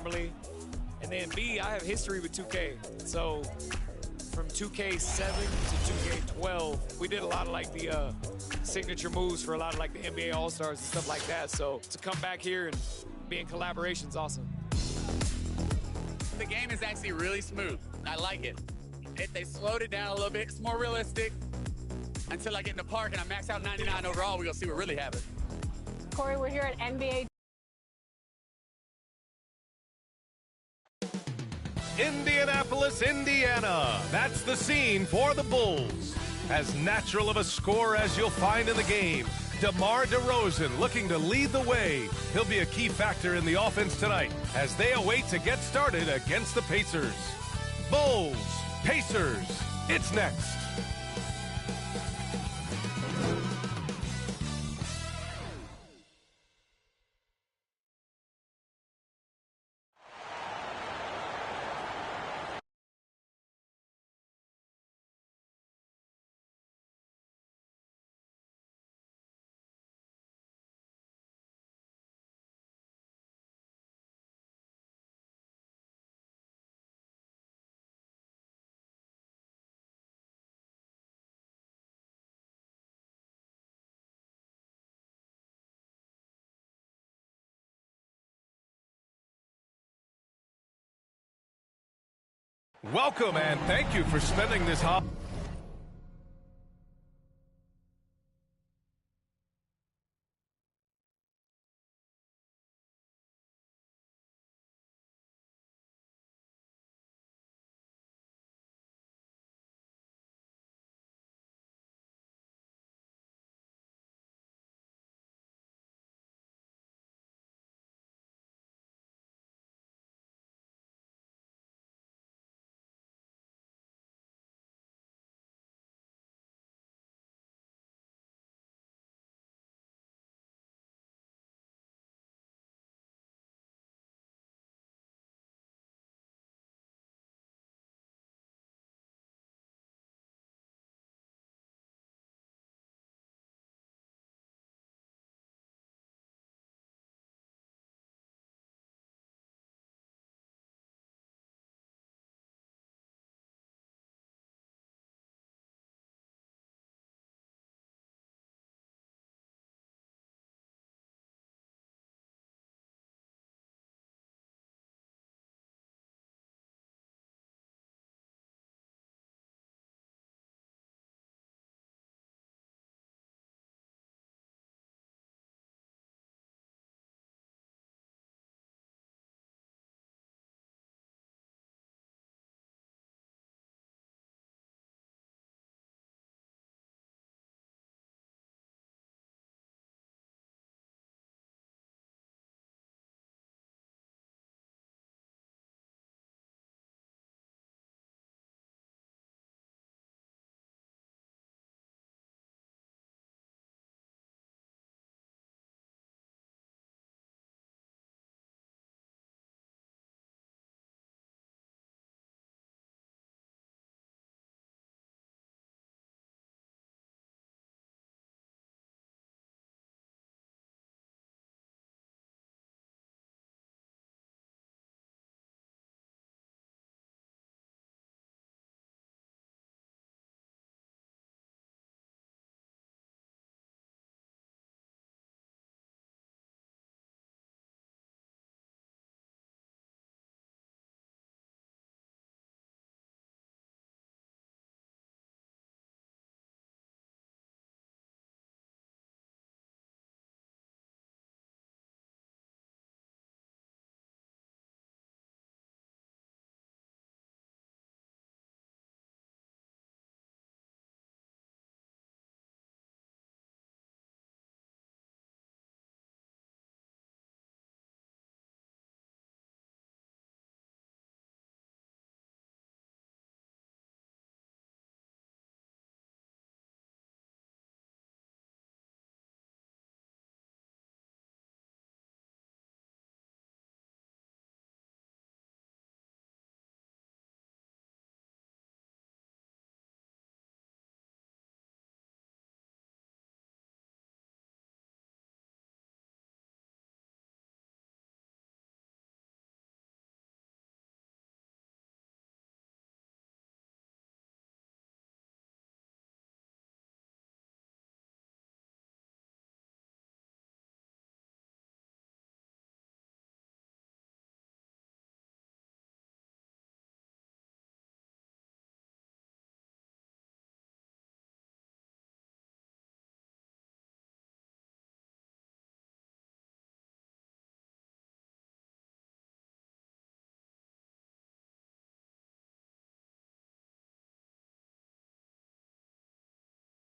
normally. And then B, I have history with 2K. So from 2K7 to 2K12, we did a lot of like the signature moves for a lot of like the NBA All-Stars and stuff like that. So to come back here and be in collaboration is awesome. The game is actually really smooth. I like it. They slowed it down a little bit. It's more realistic. Until I get in the park and I max out 99 overall, we're gonna see what really happens. Corey, we're here at NBA. Indianapolis, Indiana. That's the scene for the Bulls. As natural of a score as you'll find in the game, DeMar DeRozan looking to lead the way. He'll be a key factor in the offense tonight as they await to get started against the Pacers. Bulls, Pacers, it's next. Welcome and thank you for spending this holiday.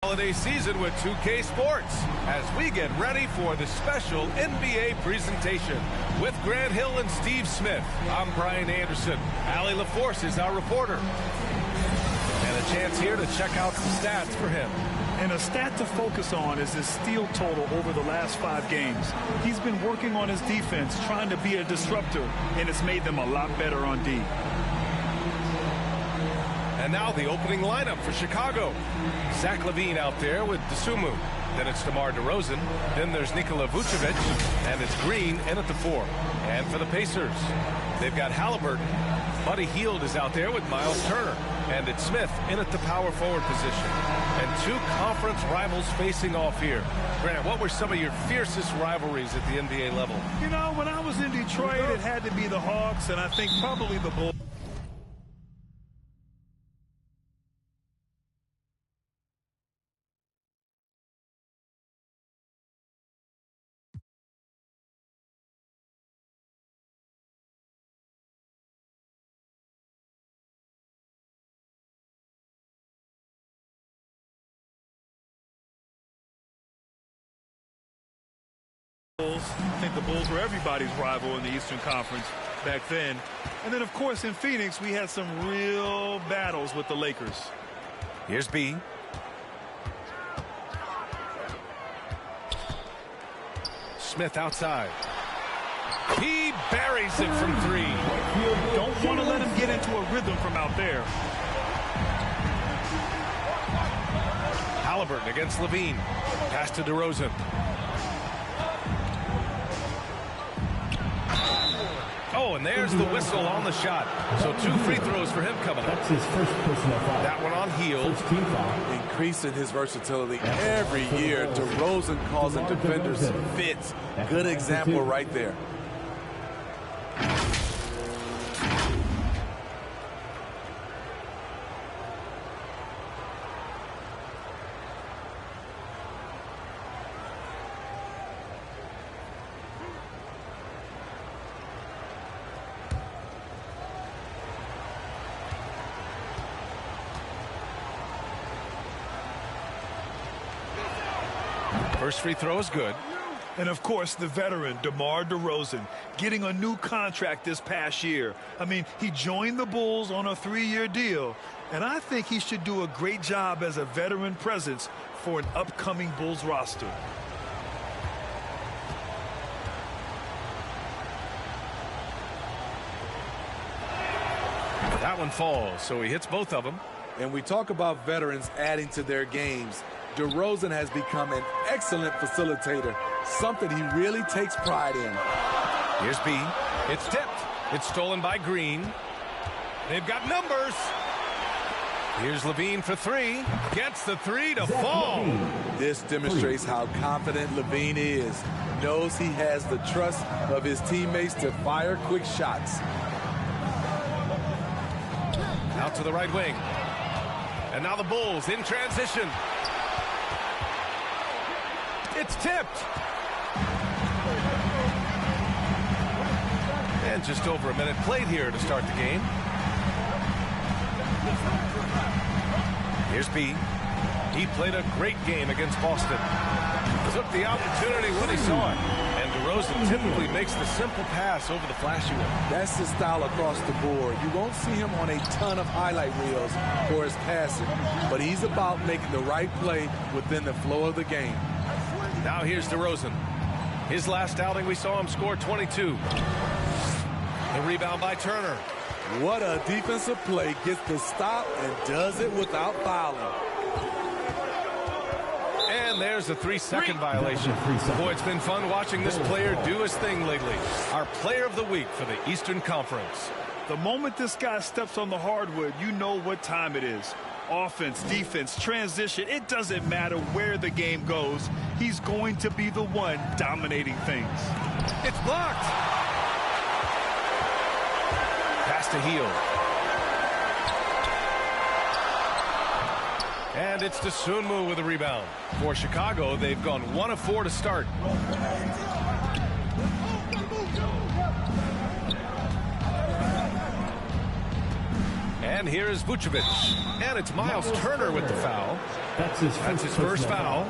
Holiday season with 2K Sports as we get ready for the special NBA presentation with Grant Hill and Steve Smith. I'm Brian Anderson. Allie LaForce is our reporter. And a chance here to check out some stats for him. And a stat to focus on is his steal total over the last 5 games. He's been working on his defense, trying to be a disruptor, and it's made them a lot better on D. And now the opening lineup for Chicago. Zach LaVine out there with DeSumo. Then it's DeMar DeRozan. Then there's Nikola Vucevic. And it's Green in at the 4. And for the Pacers, they've got Halliburton. Buddy Hield is out there with Miles Turner. And it's Smith in at the power forward position. And 2 conference rivals facing off here. Grant, what were some of your fiercest rivalries at the NBA level? You know, when I was in Detroit, it had to be the Hawks, and I think probably the Bulls. I think the Bulls were everybody's rival in the Eastern Conference back then. And then, of course, in Phoenix, we had some real battles with the Lakers. Here's B. Smith outside. He buries it from 3. Don't want to let him get into a rhythm from out there. Halliburton against LaVine. Pass to DeRozan. Oh, and there's the whistle on the shot. So 2 free throws for him coming up. That's his first personal foul. That one on Hield. First team foul. Increasing his versatility every year. DeRozan causing defenders fits. Good example right there. First free throw is good. And, of course, the veteran, DeMar DeRozan, getting a new contract this past year. I mean, he joined the Bulls on a 3-year deal, and I think he should do a great job as a veteran presence for an upcoming Bulls roster. That one falls, so he hits both of them. And we talk about veterans adding to their games. DeRozan has become an excellent facilitator, something he really takes pride in. Here's B. It's tipped. It's stolen by Green. They've got numbers. Here's LaVine for 3. Gets the 3 to fall. This demonstrates how confident LaVine is. Knows he has the trust of his teammates to fire quick shots. Out to the right wing. And now the Bulls in transition. It's tipped. And just over a minute played here to start the game. Here's B. He played a great game against Boston. Took the opportunity when he saw it. And DeRozan typically makes the simple pass over the flashy one. That's his style across the board. You won't see him on a ton of highlight reels for his passing, but he's about making the right play within the flow of the game. Now here's DeRozan. His last outing, we saw him score 22. The rebound by Turner. What a defensive play. Gets the stop and does it without fouling. And there's a 3-second violation. Boy, it's been fun watching this player do his thing lately. Our player of the week for the Eastern Conference. The moment this guy steps on the hardwood, you know what time it is. Offense, defense, transition, it doesn't matter where the game goes. He's going to be the one dominating things. It's blocked. Pass to Hield. And it's DeSumo with a rebound. For Chicago, they've gone 1 of 4 to start. And here is Vucevic. And it's Miles Turner with the foul. That's his first foul.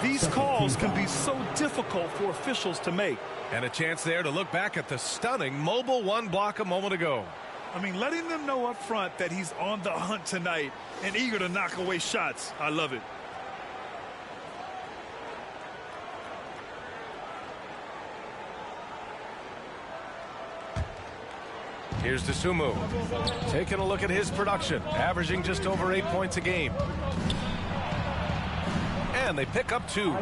These calls can be so difficult for officials to make. And a chance there to look back at the stunning mobile one block a moment ago. I mean, letting them know up front that he's on the hunt tonight and eager to knock away shots. I love it. Here's Dosunmu. Taking a look at his production, averaging just over 8 points a game. And they pick up 2.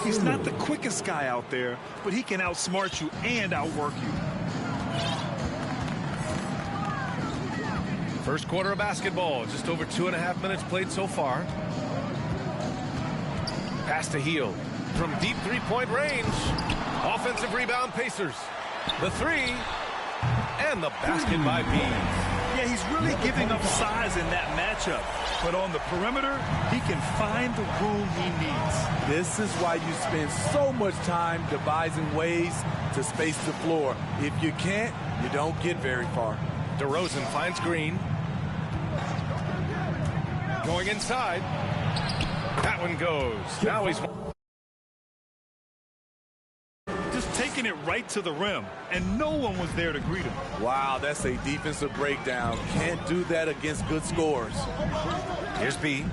He's not the quickest guy out there, but he can outsmart you and outwork you. First quarter of basketball, just over 2.5 minutes played so far. Pass to Hield from deep three-point range. Offensive rebound, Pacers. The 3, and the basket by Bees. Yeah, he's really giving up size in that matchup. But on the perimeter, he can find the room he needs. This is why you spend so much time devising ways to space the floor. If you can't, you don't get very far. DeRozan finds Green. Going inside. That one goes. Now he's... Just taking it right to the rim, and no one was there to greet him. Wow, that's a defensive breakdown. Can't do that against good scores. Here's B.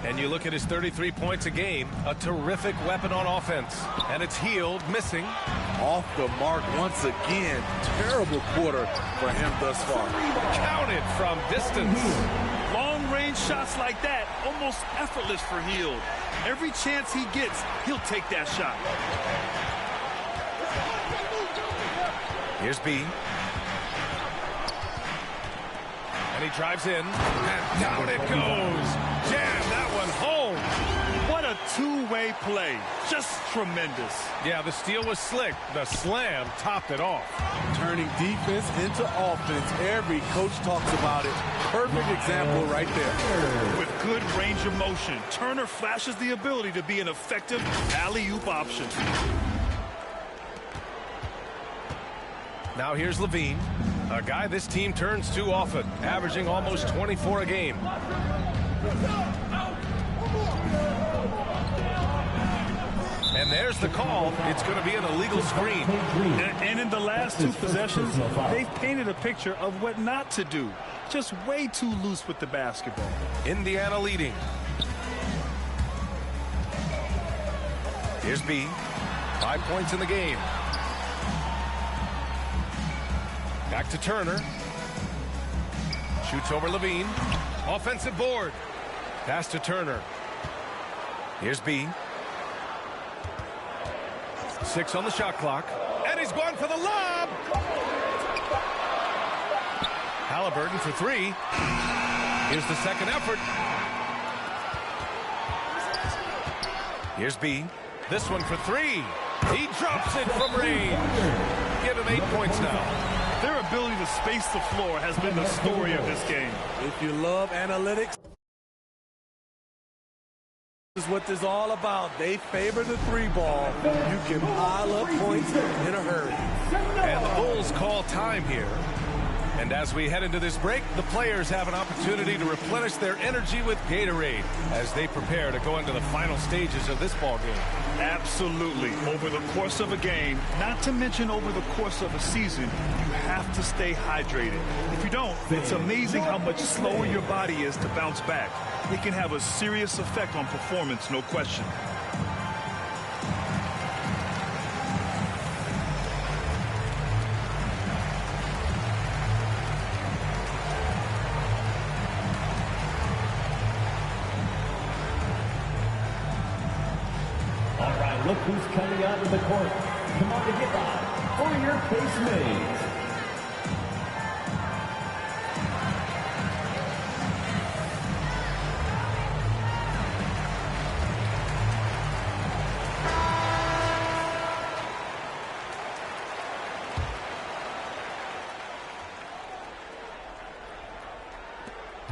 And you look at his 33 points a game, a terrific weapon on offense. And it's Hield missing. Off the mark once again. Terrible quarter for him thus far. Counted from distance. Long-range shots like that, almost effortless for Hield. Every chance he gets, he'll take that shot. Here's B. And he drives in. And down it goes. Jam that one home. What a two-way play. Just tremendous. Yeah, the steal was slick. The slam topped it off. Turning defense into offense. Every coach talks about it. Perfect example right there. With good range of motion, Turner flashes the ability to be an effective alley-oop option. Now here's Levine, a guy this team turns to often, averaging almost 24 a game. And there's the call. It's going to be an illegal screen. And in the last 2 possessions, they've painted a picture of what not to do. Just way too loose with the basketball. Indiana leading. Here's B. 5 points in the game. Back to Turner. Shoots over Levine. Offensive board. Pass to Turner. Here's B. 6 on the shot clock. And he's going for the lob. Halliburton for 3. Here's the second effort. Here's B. This one for 3. He drops it from range. Give him 8 points now. Their ability to space the floor has been the story of this game. If you love analytics, this is what this is all about. They favor the 3 ball. You can pile up points in a hurry. And the Bulls call time here. And as we head into this break, the players have an opportunity to replenish their energy with Gatorade as they prepare to go into the final stages of this ball game. Absolutely. Over the course of a game, not to mention over the course of a season, you have to stay hydrated. If you don't, it's amazing how much slower your body is to bounce back. It can have a serious effect on performance, no question. Look who's coming out of the court. Come on to get live for your Pace Maze.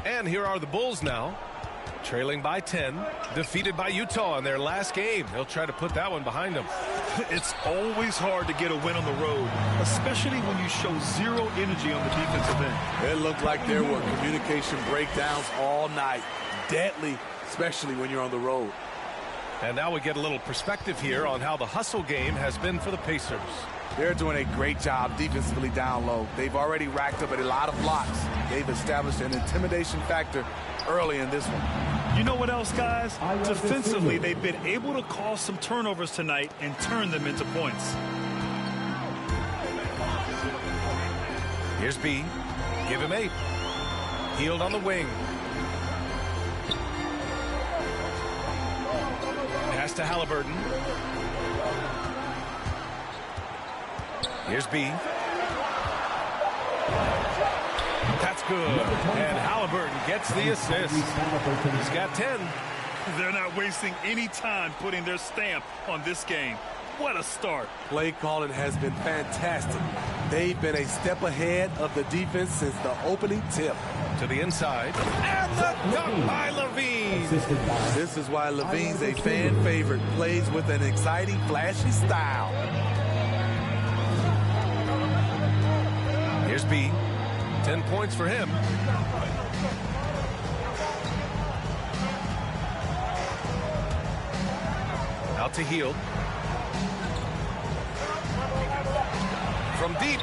And here are the Bulls now. Trailing by 10, defeated by Utah in their last game. They'll try to put that one behind them. It's always hard to get a win on the road, especially when you show zero energy on the defensive end. It looked like there were communication breakdowns all night. Deadly especially when you're on the road. And now we get a little perspective here on how the hustle game has been for the Pacers. They're doing a great job defensively down low. They've already racked up a lot of blocks. They've established an intimidation factor early in this one. You know what else, guys? Defensively, they've been able to cause some turnovers tonight and turn them into points. Here's B. Give him 8. Hield on the wing. Pass to Halliburton. Here's B. That's good. And Halliburton gets the assist. He's got 10. They're not wasting any time putting their stamp on this game. What a start. Play calling has been fantastic. They've been a step ahead of the defense since the opening tip. To the inside. And the dunk by Levine. This is why Levine's a fan favorite. Plays with an exciting, flashy style. Here's B. 10 points for him. Out to Hield. From deep.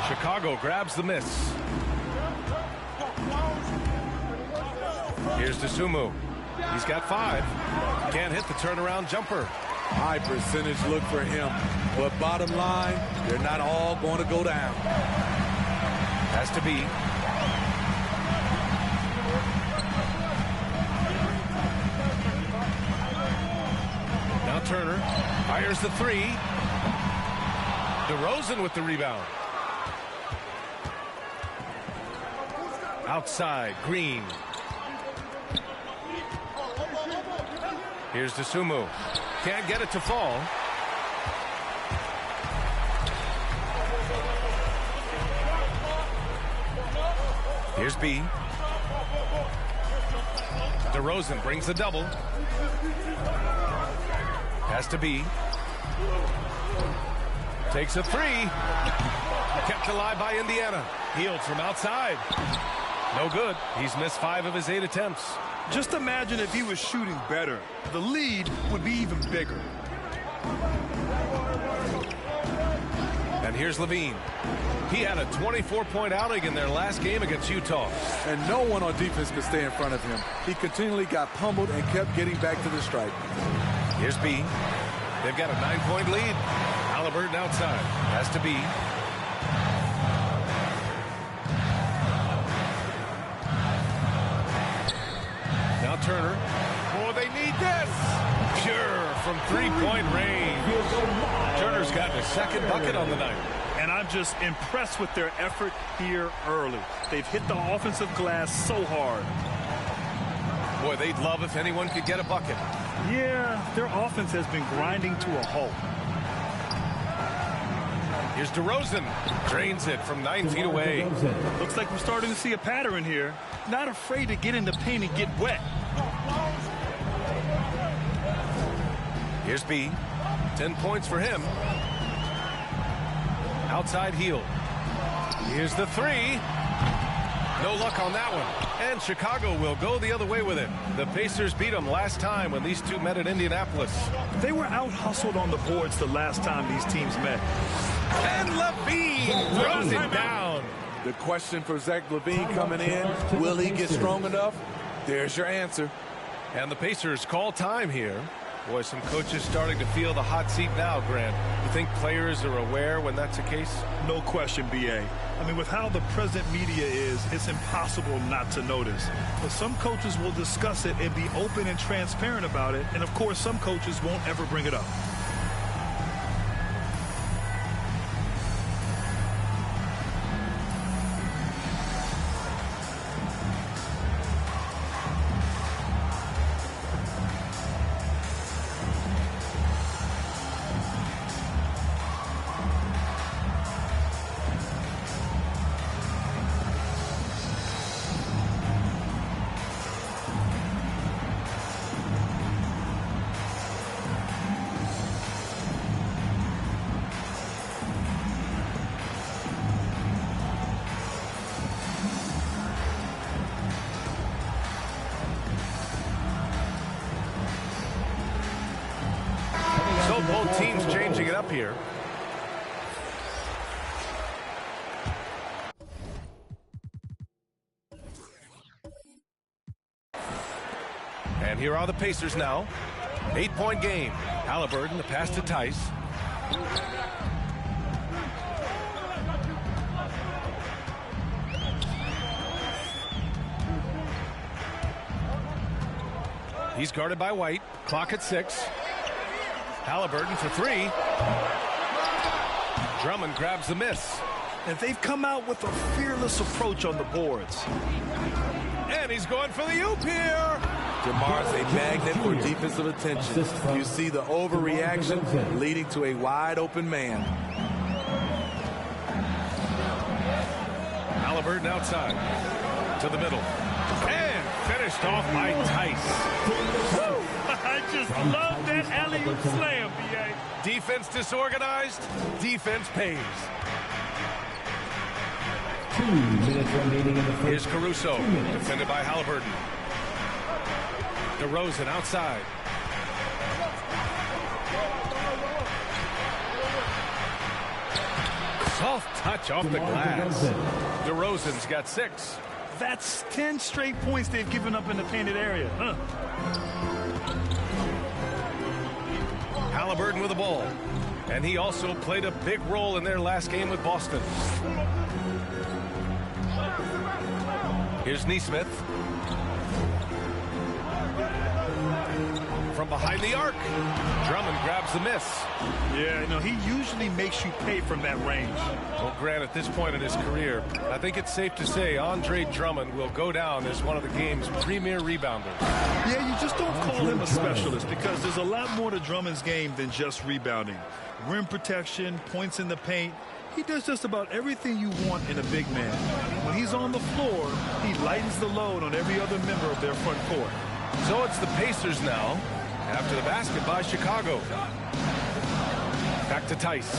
Chicago grabs the miss. Here's DeSumo. He's got 5. Can't hit the turnaround jumper. High percentage look for him. But bottom line, they're not all going to go down. Has to be. Now Turner fires the 3. DeRozan with the rebound. Outside, Green. Here's DeSumo. Can't get it to fall. Here's B. DeRozan brings the double. Has to be. Takes a 3. Kept alive by Indiana. Hield from outside. No good. He's missed 5 of his 8 attempts. Just imagine if he was shooting better. The lead would be even bigger. And here's Levine. He had a 24-point outing in their last game against Utah. And no one on defense could stay in front of him. He continually got pummeled and kept getting back to the stripe. Here's B. They've got a 9-point lead. Halliburton outside. Has to be. Now Turner. Oh, they need this. Pure from 3-point range. Turner's gotten his second bucket on the night. And I'm just impressed with their effort here early. They've hit the offensive glass so hard. Boy, they'd love if anyone could get a bucket. Yeah, their offense has been grinding to a halt. Here's DeRozan. Drains it from 9 feet away. Looks like we're starting to see a pattern here. Not afraid to get in the paint and get wet. Here's B. 10 points for him. Outside Hield. Here's the 3. No luck on that one. And Chicago will go the other way with it. The Pacers beat them last time when these two met at Indianapolis. They were out-hustled on the boards the last time these teams met. And Levine throws it down. The question for Zach LaVine coming in, will he get strong enough? There's your answer. And the Pacers call time here. Boy, some coaches starting to feel the hot seat now, Grant. You think players are aware when that's the case? No question, B.A. I mean, with how the present media is, it's impossible not to notice. But some coaches will discuss it and be open and transparent about it. And, of course, some coaches won't ever bring it up. up here. And here are the Pacers now. 8-point game. Halliburton, the pass to Tice. He's guarded by White. Clock at 6. Halliburton for 3. Drummond grabs the miss. And they've come out with a fearless approach on the boards. And he's going for the oop here. DeMar's a magnet for defensive attention. You see the overreaction leading to a wide open man. Halliburton outside to the middle. And finished off by Tice. I just love that alley-oop slam, B.A. Defense disorganized, defense pays. 2 minutes remaining in the Here's first. Caruso, defended by Halliburton. DeRozan outside. Soft touch off the glass. DeRozan's got 6. That's 10 straight points they've given up in the painted area. Halliburton with the ball. And he also played a big role in their last game with Boston. Here's Nesmith. From behind the arc. Drummond grabs the miss. Yeah, you know, he usually makes you pay from that range. Well, Grant, at this point in his career, I think it's safe to say Andre Drummond will go down as one of the game's premier rebounders. Yeah, you just don't call him a specialist because there's a lot more to Drummond's game than just rebounding. Rim protection, points in the paint. He does just about everything you want in a big man. When he's on the floor, he lightens the load on every other member of their front court. So it's the Pacers now, after the basket by Chicago. Back to Tice.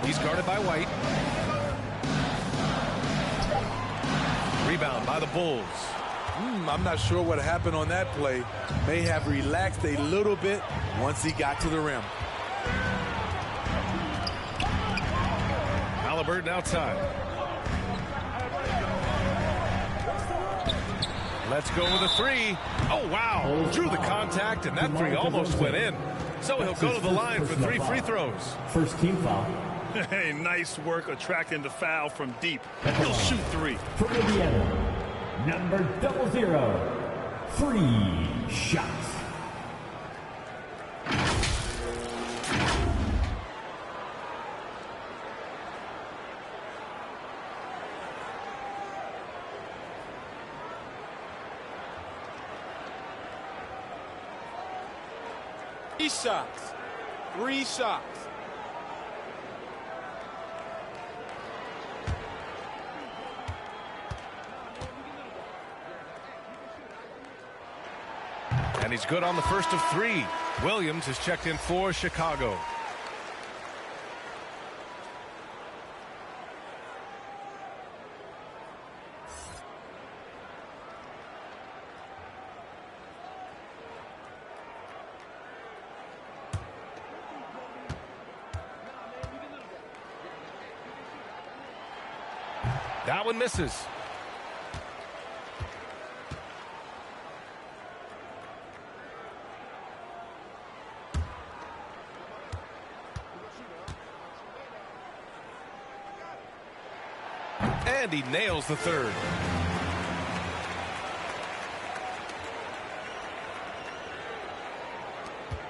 He's guarded by White. Rebound by the Bulls. I'm not sure what happened on that play. May have relaxed a little bit once he got to the rim. Halliburton outside. Let's go with a 3. Oh, wow. Drew the contact, and that 3 almost went in. So he'll go to the line for 3 free throws. First team foul. Hey, nice work attracting the foul from deep. He'll shoot 3. From Indiana, number 00. 3 shots. Shots. 3 shots. And he's good on the first of 3. Williams has checked in for Chicago. That one misses. And he nails the 3rd.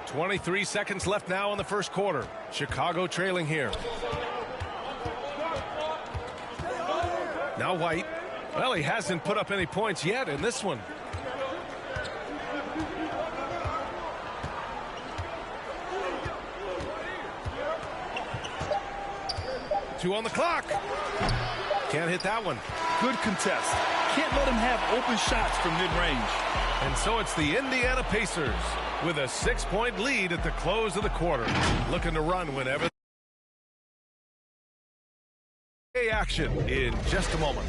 .23 seconds left now in the first quarter. Chicago trailing here. Now White. Well, he hasn't put up any points yet in this one. Two on the clock. Can't hit that one. Good contest. Can't let him have open shots from mid-range. And so it's the Indiana Pacers with a 6-point lead at the close of the quarter. Looking to run whenever. Action in just a moment.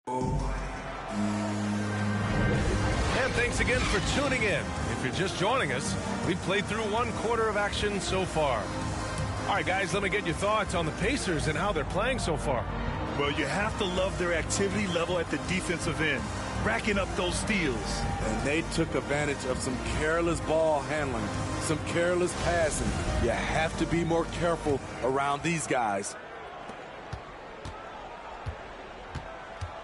And thanks again for tuning in. If you're just joining us, we've played through 1 quarter of action so far. All right, guys, let me get your thoughts on the Pacers and how they're playing so far. Well, you have to love their activity level at the defensive end, racking up those steals. And they took advantage of some careless ball handling, some careless passing. You have to be more careful around these guys.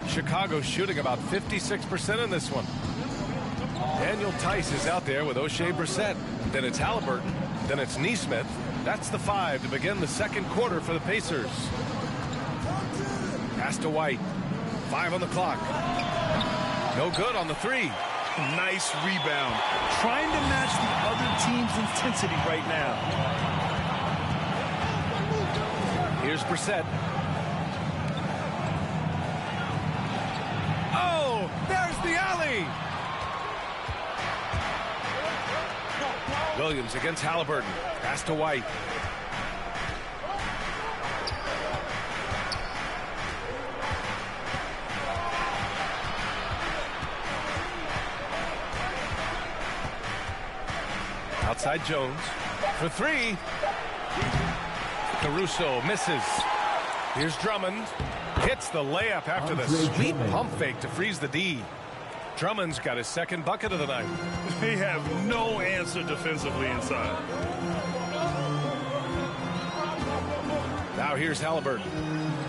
Chicago shooting about 56% in this one. Daniel Tice is out there with O'Shea Brissett. Then it's Halliburton. Then it's Nesmith. That's the 5 to begin the second quarter for the Pacers. Pass to White. 5 on the clock. No good on the 3. Nice rebound. Trying to match the other team's intensity right now. Here's Brissett. Oh, there's the alley. Williams against Halliburton. Pass to White. Outside Jones for 3. Caruso misses. Here's Drummond. Hits the layup after the sweet pump fake to freeze the D. Drummond's got his second bucket of the night. They have no answer defensively inside. Now here's Halliburton.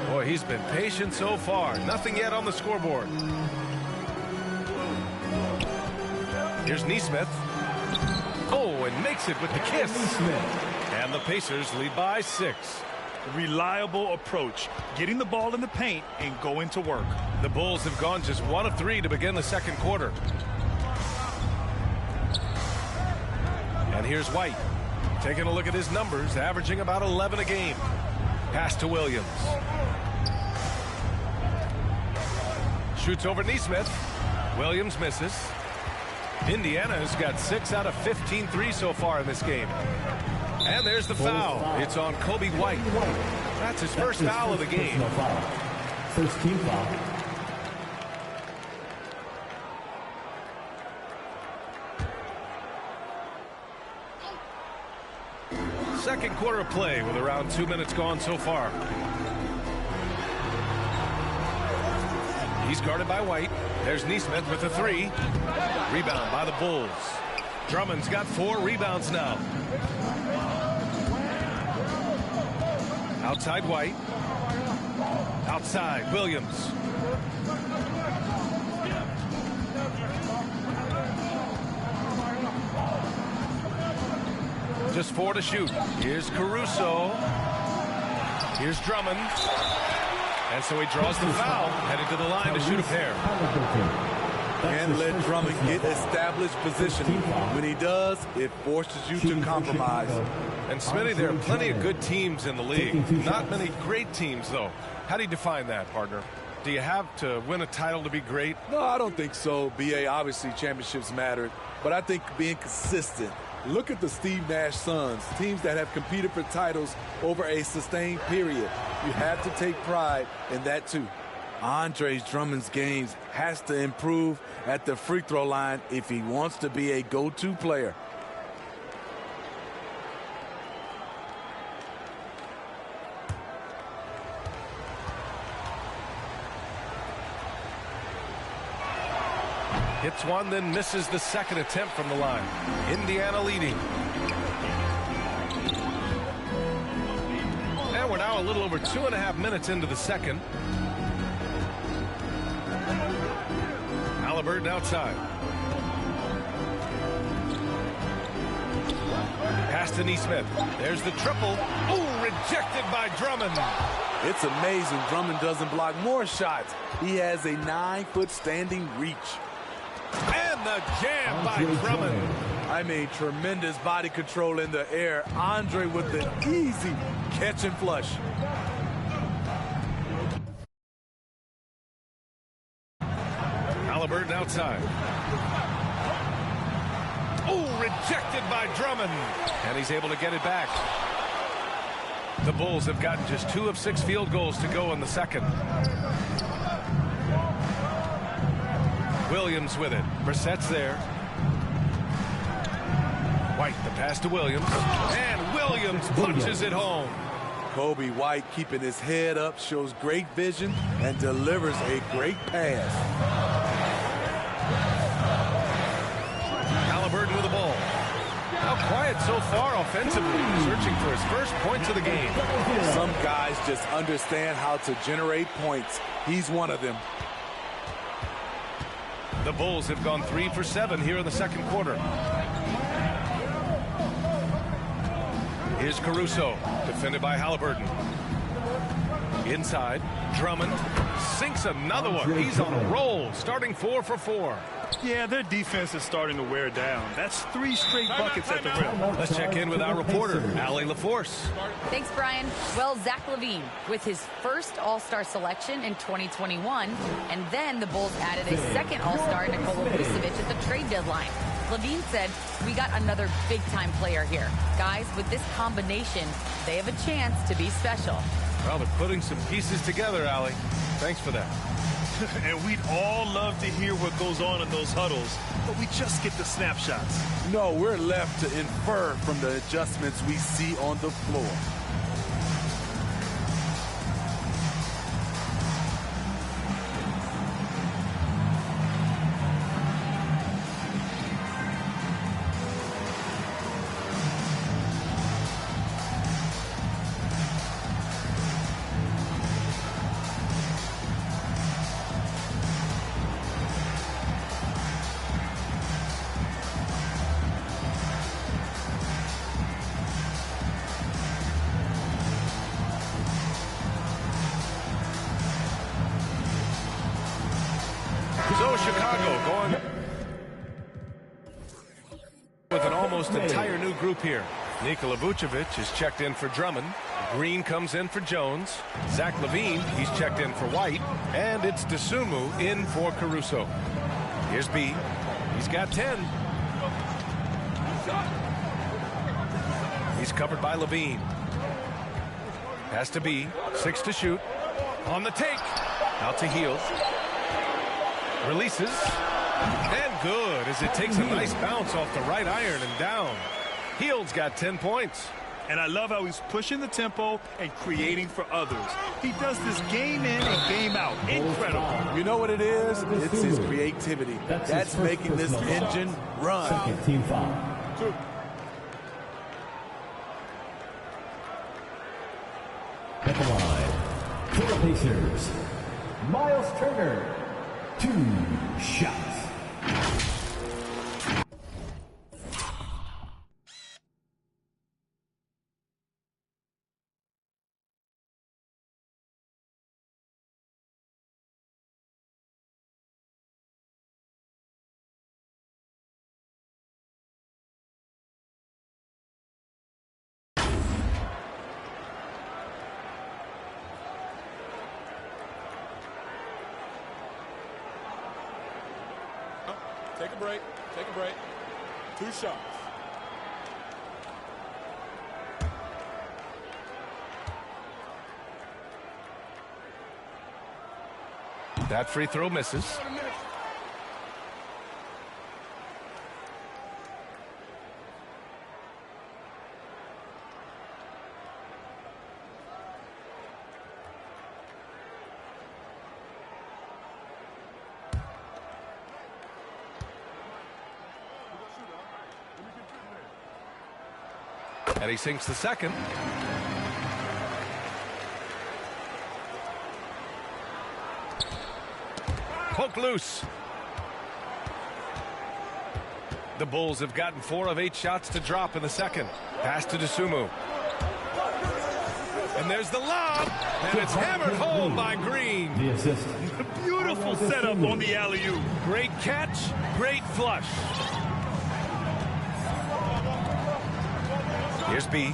Boy, he's been patient so far. Nothing yet on the scoreboard. Here's Nesmith. Oh, and makes it with the kiss. And the Pacers lead by 6. Reliable approach, getting the ball in the paint and going to work. The Bulls have gone just 1 of 3 to begin the second quarter. And here's White. Taking a look at his numbers, averaging about 11 a game. Pass to Williams. Shoots over Nesmith. Williams misses. Indiana's got 6 out of 15 threes so far in this game. And there's the foul. It's on Kobe White. That's his first foul of the game. First team foul. Second quarter of play with around 2 minutes gone so far. He's guarded by White. There's Nesmith with a 3. Rebound by the Bulls. Drummond's got 4 rebounds now. Outside White. Outside Williams. Just 4 to shoot. Here's Caruso. Here's Drummond. And so he draws the foul, headed to the line to shoot a pair. And let Drummond get established position. When he does, it forces you to compromise. And Smitty, there are plenty of good teams in the league. Not many great teams, though. How do you define that, partner? Do you have to win a title to be great? No, I don't think so. BA, obviously championships matter, but I think being consistent. Look at the Steve Nash Suns, teams that have competed for titles over a sustained period. You have to take pride in that, too. Andre Drummond's games has to improve at the free throw line if he wants to be a go-to player. Hits one, then misses the second attempt from the line. Indiana leading. And we're now a little over 2.5 minutes into the second. Halliburton outside. Pass to Nesmith. There's the triple. Oh, rejected by Drummond. It's amazing Drummond doesn't block more shots. He has a 9-foot standing reach. And the jam by Drummond. I mean, tremendous body control in the air. Andre with the easy catch and flush. Halliburton outside. Oh, rejected by Drummond. And he's able to get it back. The Bulls have gotten just 2 of 6 field goals to go in the second. Williams with it. Brissett's there. White, the pass to Williams. And Williams punches it home. Kobe White keeping his head up, shows great vision, and delivers a great pass. Halliburton with the ball. Now quiet so far offensively, searching for his first points of the game. Some guys just understand how to generate points. He's one of them. The Bulls have gone 3 for 7 here in the second quarter. Here's Caruso, defended by Halliburton. Inside, Drummond sinks another one. He's on a roll, starting 4 for 4. Yeah, their defense is starting to wear down. That's 3 straight buckets at the rim. Let's check in with our reporter, Allie LaForce. Thanks, Brian. Well, Zach LaVine with his first All-Star selection in 2021, and then the Bulls added a second All-Star, Nikola Vucevic, at the trade deadline. LaVine said, "We got another big-time player here. Guys, with this combination, they have a chance to be special." Well, they're putting some pieces together, Allie. Thanks for that. And we'd all love to hear what goes on in those huddles, but we just get the snapshots. No, we're left to infer from the adjustments we see on the floor. So Chicago going with an almost entire new group here. Nikola Vucevic is checked in for Drummond. Green comes in for Jones. Zach LaVine, he's checked in for White. And it's Dosunmu in for Caruso. Here's B. He's got 10. He's covered by LaVine. Pass to B. 6 to shoot. On the take. Out to Hield. Releases. And good as it takes a nice bounce off the right iron and down. Hield's got 10 points. And I love how he's pushing the tempo and creating for others. He does this game in and game out. Incredible. You know what it is? It's his creativity. That's making this engine run. Second team foul. At the line, for the Pacers, Miles Turner, 2 shots. Take a break. Take a break. 2 shots. That free throw misses. And he sinks the second. Poke loose. The Bulls have gotten 4 of 8 shots to drop in the second. Pass to Dosunmu. And there's the lob. And it's hammered home by Green. The assist. Beautiful setup on the alley-oop. Great catch, great flush. Here's B.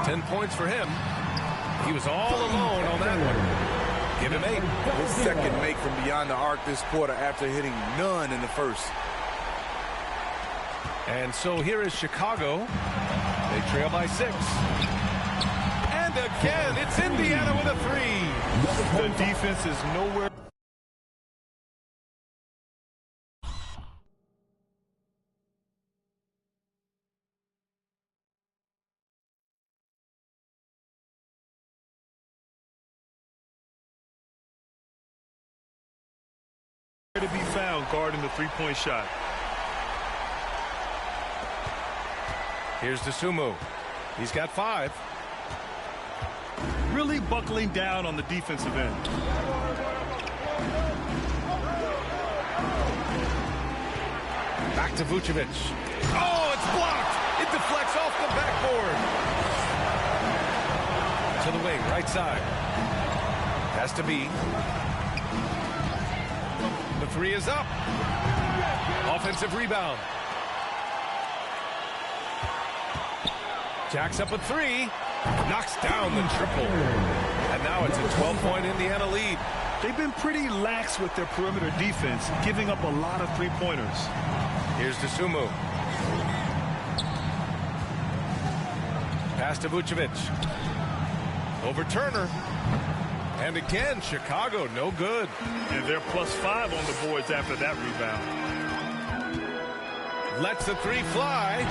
10 points for him. He was all alone on that one. Give him 8. His second make from beyond the arc this quarter after hitting none in the first. And so here is Chicago. They trail by 6. And again, it's Indiana with a 3. The defense is nowhere to be found guarding the three-point shot. Here's DeSumo. He's got 5. Really buckling down on the defensive end. Back to Vucevic. Oh, it's blocked. It deflects off the backboard. To the wing, right side. Has to be. The 3 is up. Offensive rebound. Jacks up a 3. Knocks down the triple. And now it's a 12-point Indiana lead. They've been pretty lax with their perimeter defense, giving up a lot of three-pointers. Here's DeSumo. Pass to Vucevic. Over Turner. And again, Chicago, no good. And they're +5 on the boards after that rebound. Lets the 3 fly.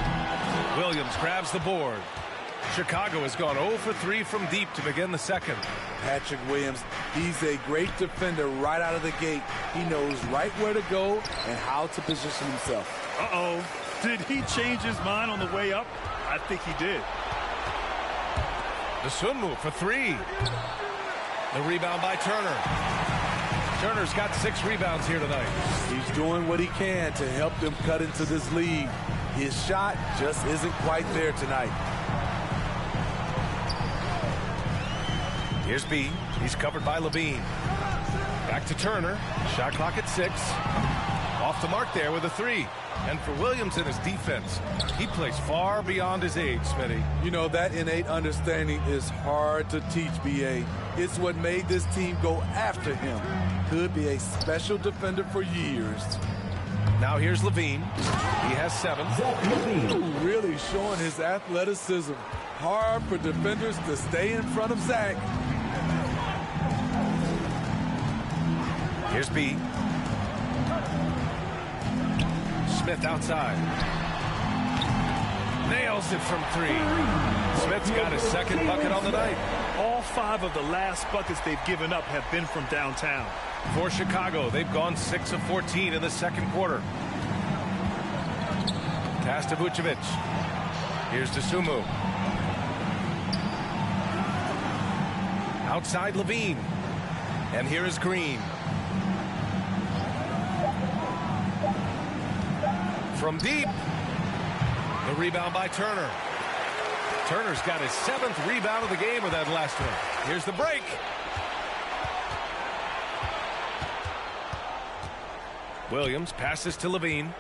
Williams grabs the board. Chicago has gone 0 for 3 from deep to begin the second. Patrick Williams, he's a great defender right out of the gate. He knows right where to go and how to position himself. Uh-oh. Did he change his mind on the way up? I think he did. The swim move for 3. The rebound by Turner. Turner's got 6 rebounds here tonight. He's doing what he can to help them cut into this lead. His shot just isn't quite there tonight. Here's B. He's covered by Levine. Back to Turner. Shot clock at 6. Off the mark there with a 3. And for Williams and his defense, he plays far beyond his age, Smitty. You know, that innate understanding is hard to teach, B.A. It's what made this team go after him. Could be a special defender for years. Now here's Levine. He has 7. Really showing his athleticism. Hard for defenders to stay in front of Zach. Here's B. Smith outside. Nails it from 3. Smith's got his second bucket on the night. All 5 of the last buckets they've given up have been from downtown. For Chicago, they've gone 6 of 14 in the second quarter. Pass to Vucevic. Here's DeSumo. Outside Levine. And here is Green. From deep. The rebound by Turner. Turner's got his 7th rebound of the game with that last one. Here's the break. Williams passes to Levine.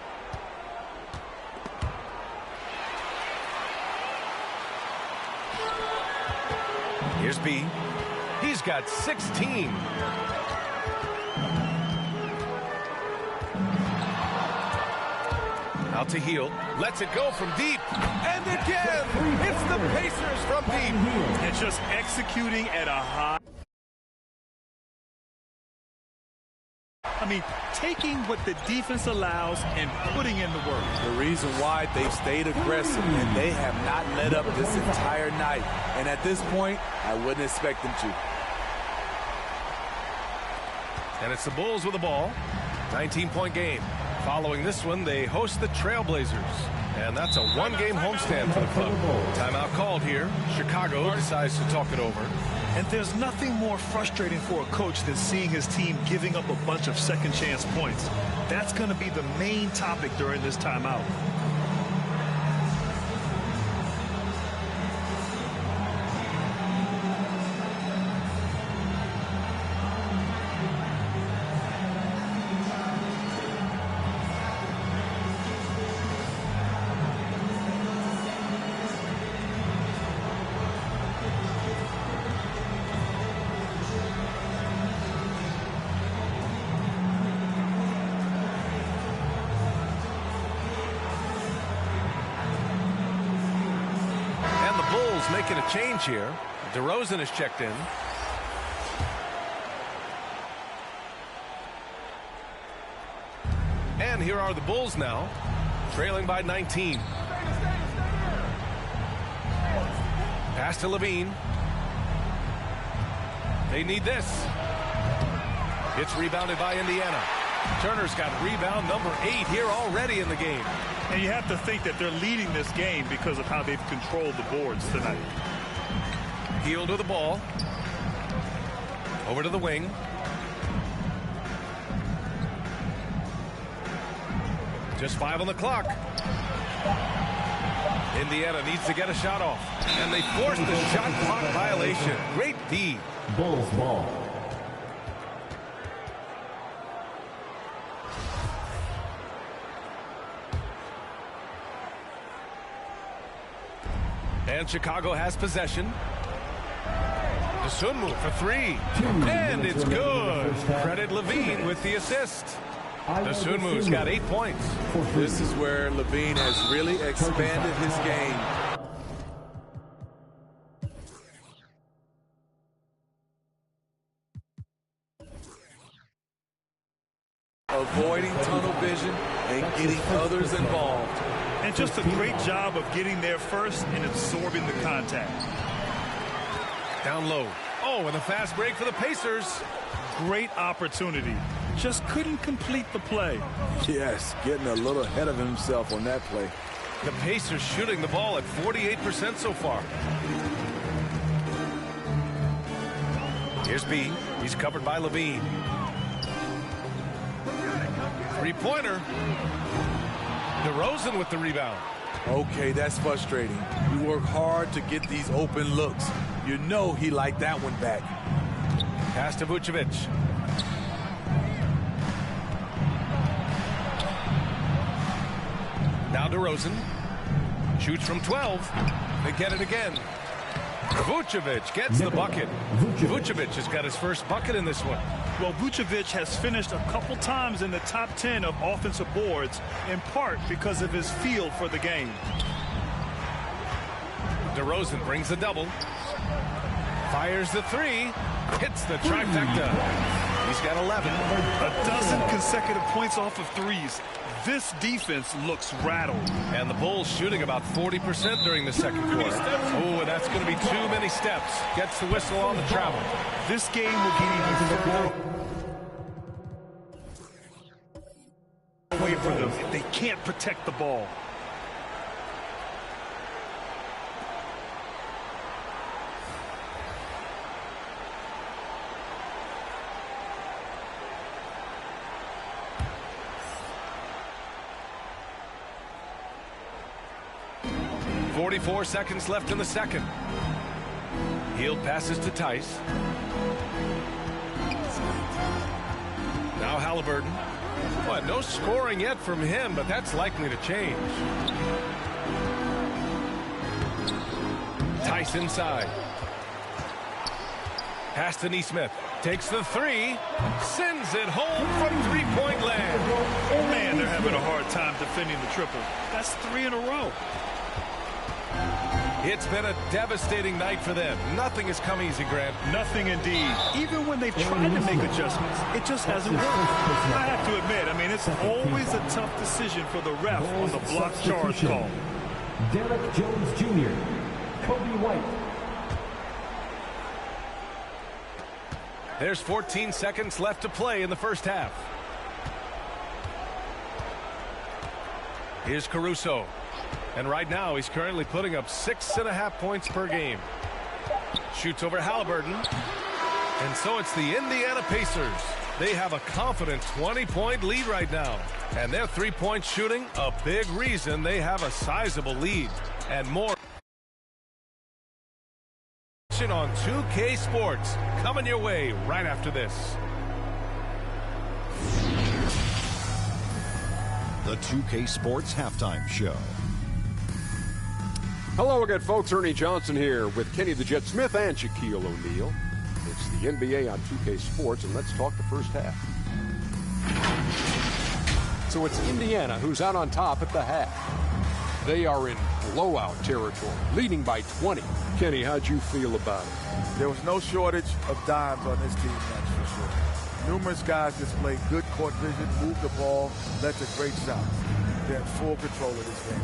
Here's B. He's got 16. Out to Hield. Lets it go from deep. And again, it's the Pacers from deep. And just executing at a high. I mean, taking what the defense allows and putting in the work. The reason why they've stayed aggressive and they have not let up this entire night. And at this point, I wouldn't expect them to. And it's the Bulls with the ball. 19-point game. Following this one, they host the Trailblazers. And that's a 1-game homestand for the club. Timeout called here. Chicago decides to talk it over. And there's nothing more frustrating for a coach than seeing his team giving up a bunch of second chance points. That's going to be the main topic during this timeout. Making a change here. DeRozan is checked in. And here are the Bulls now, trailing by 19. Pass to Levine. They need this. It's rebounded by Indiana. Turner's got rebound number 8 here already in the game. And you have to think that they're leading this game because of how they've controlled the boards tonight. Heel to the ball. Over to the wing. Just 5 on the clock. Indiana needs to get a shot off. And they forced the shot clock violation. Great D. Bulls ball. And Chicago has possession. Dosunmu for 3. And it's good. Credit Levine with the assist. Dosunmu's got 8 points. This is where Levine has really expanded his game. Avoiding tunnel vision and getting others involved. And just a great job of getting there first and absorbing the contact. Down low. Oh, and a fast break for the Pacers. Great opportunity. Just couldn't complete the play. Yes, getting a little ahead of himself on that play. The Pacers shooting the ball at 48% so far. Here's B. He's covered by Levine. Three-pointer. DeRozan with the rebound. Okay, that's frustrating. You work hard to get these open looks. You know he liked that one back. Pass to Vucevic. Now DeRozan. Shoots from 12. They get it again. Vucevic gets the bucket. Vucevic has got his first bucket in this one. Well, Vucevic has finished a couple times in the top 10 of offensive boards, in part because of his feel for the game. DeRozan brings the double. Fires the 3. Hits the trifecta. He's got 11. A dozen consecutive points off of threes. This defense looks rattled. And the Bulls shooting about 40% during the second quarter. Oh, and that's going to be too many steps. Gets the whistle on the travel. This game will get even further away from them if they can't protect the ball. .44 seconds left in the second. Hield passes to Tice. Now Halliburton. Well, no scoring yet from him, but that's likely to change. Tice inside. Pass to Nesmith. Takes the 3. Sends it home from three-point land. Man, they're having a hard time defending the triple. That's 3 in a row. It's been a devastating night for them. Nothing has come easy, Grant. Nothing indeed. Even when they've tried to make adjustments, it just hasn't worked. I have to admit, I mean, it's always a tough decision for the ref on the block charge call. Derek Jones Jr., Kobe White. There's 14 seconds left to play in the first half. Here's Caruso. And right now, he's currently putting up 6.5 points per game. Shoots over Halliburton. And so it's the Indiana Pacers. They have a confident 20-point lead right now. And their three-point shooting, a big reason they have a sizable lead. And more on 2K Sports coming your way right after this. The 2K Sports Halftime Show. Hello again, folks. Ernie Johnson here with Kenny the Jet Smith and Shaquille O'Neal. It's the NBA on 2K Sports, and let's talk the first half. So it's Indiana who's out on top at the half. They are in blowout territory, leading by 20. Kenny, how'd you feel about it? There was no shortage of dimes on this team, that's for sure. Numerous guys displayed good court vision, moved the ball, led to great shots. They're in full control of this game.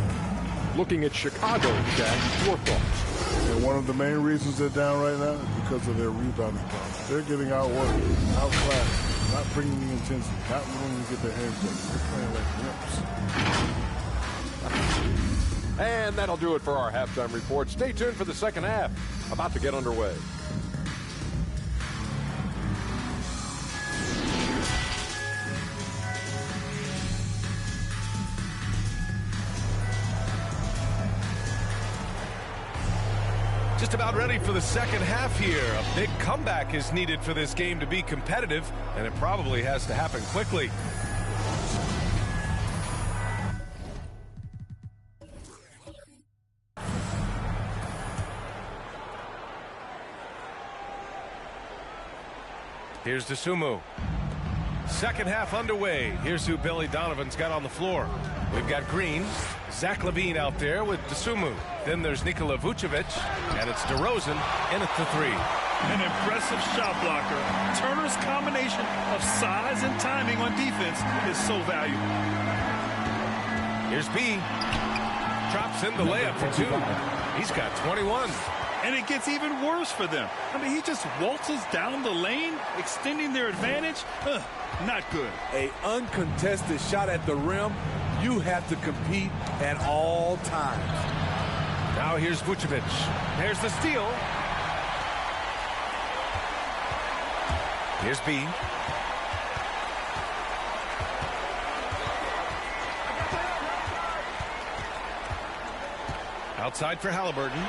Looking at Chicago, Jack, your thoughts? And one of the main reasons they're down right now is because of their rebounding problem. They're getting outworked, outclassed. Not bringing the intensity, not willing to get their heads up. They're playing like wimps. And that'll do it for our halftime report. Stay tuned for the second half. About to get underway. Just about ready for the second half here. A big comeback is needed for this game to be competitive, and it probably has to happen quickly. Here's DeSumo. Second half underway. Here's who Billy Donovan's got on the floor. We've got Green, Zach LaVine out there with DeSumo. Then there's Nikola Vucevic, and it's DeRozan in at the three. An impressive shot blocker. Turner's combination of size and timing on defense is so valuable. Here's B. Drops in the layup for two. He's got 21. And it gets even worse for them. I mean, he just waltzes down the lane, extending their advantage. Not good. An uncontested shot at the rim. You have to compete at all times. Now here's Vucevic. There's the steal. Here's B. Outside for Halliburton.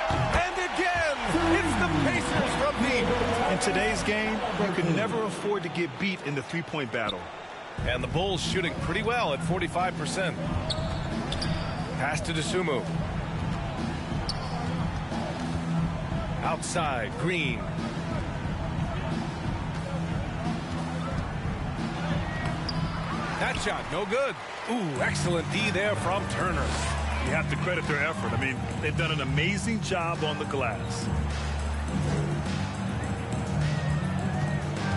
And again, it's the Pacers from deep. In today's game, you can never afford to get beat in the three-point battle. And the Bulls shooting pretty well at 45%. Pass to DeSumo. Outside, Green. That shot, no good. Ooh, excellent D there from Turner. You have to credit their effort. I mean, they've done an amazing job on the glass.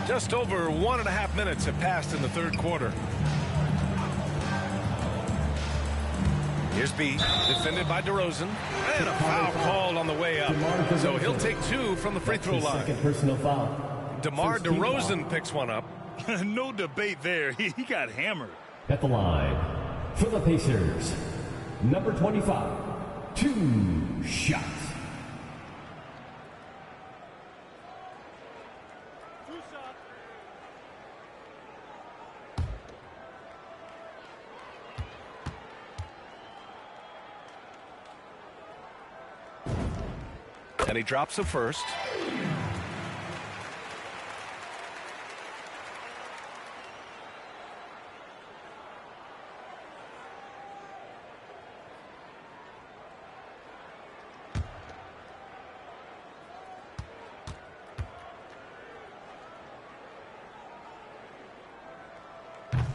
Just over 1.5 minutes have passed in the third quarter. Here's B, defended by DeRozan, and a foul called on the way up. So he'll take two from the free throw line. Second personal foul. DeMar DeRozan picks one up. No debate there. He got hammered. At the line for the Pacers, number 25, 2 shots. And he drops the first.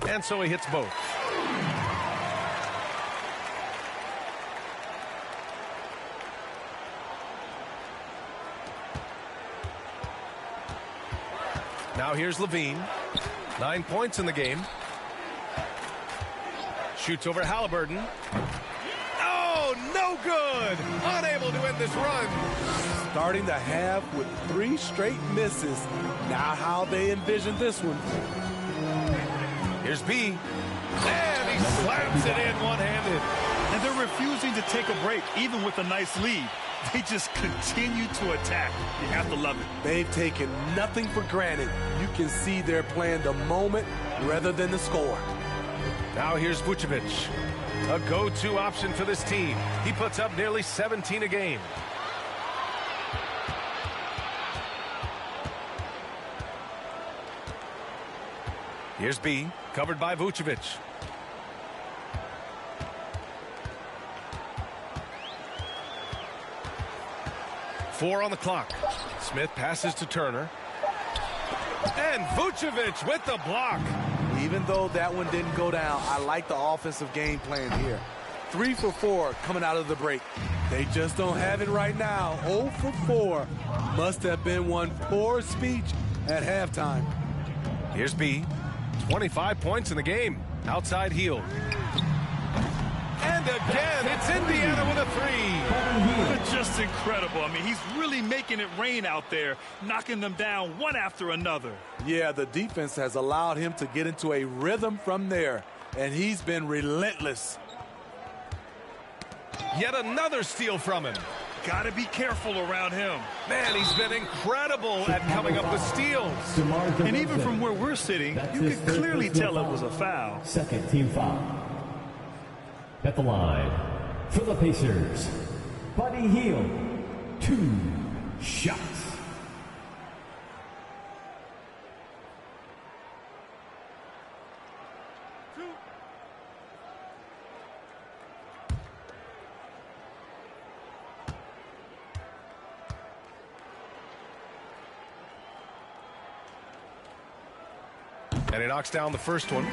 And so he hits both. Now here's LaVine. 9 points in the game. Shoots over Halliburton. Oh, no good! Unable to end this run. Starting the half with 3 straight misses. Now how they envision this one. Here's B. And he slams it in one-handed. And they're refusing to take a break, even with a nice lead. They just continue to attack. You have to love it. They've taken nothing for granted. You can see they're playing the moment rather than the score. Now here's Vucevic. A go-to option for this team. He puts up nearly 17 a game. Here's B, covered by Vucevic. Four on the clock. Smith passes to Turner. And Vucevic with the block. Even though that one didn't go down, I like the offensive game plan here. 3 for 4 coming out of the break. They just don't have it right now. 0 for 4. Must have been one poor speech at halftime. Here's B. 25 points in the game. Outside heel. And And again, it's Indiana with a three. Just incredible. I mean, he's really making it rain out there, knocking them down one after another. Yeah, the defense has allowed him to get into a rhythm from there, and he's been relentless. Yet another steal from him. Got to be careful around him. Man, he's been incredible at coming up with steals. And even from where we're sitting, you can clearly tell it was a foul. Second team foul. At the line, for the Pacers, Buddy Hield, 2 shots. And he knocks down the first one.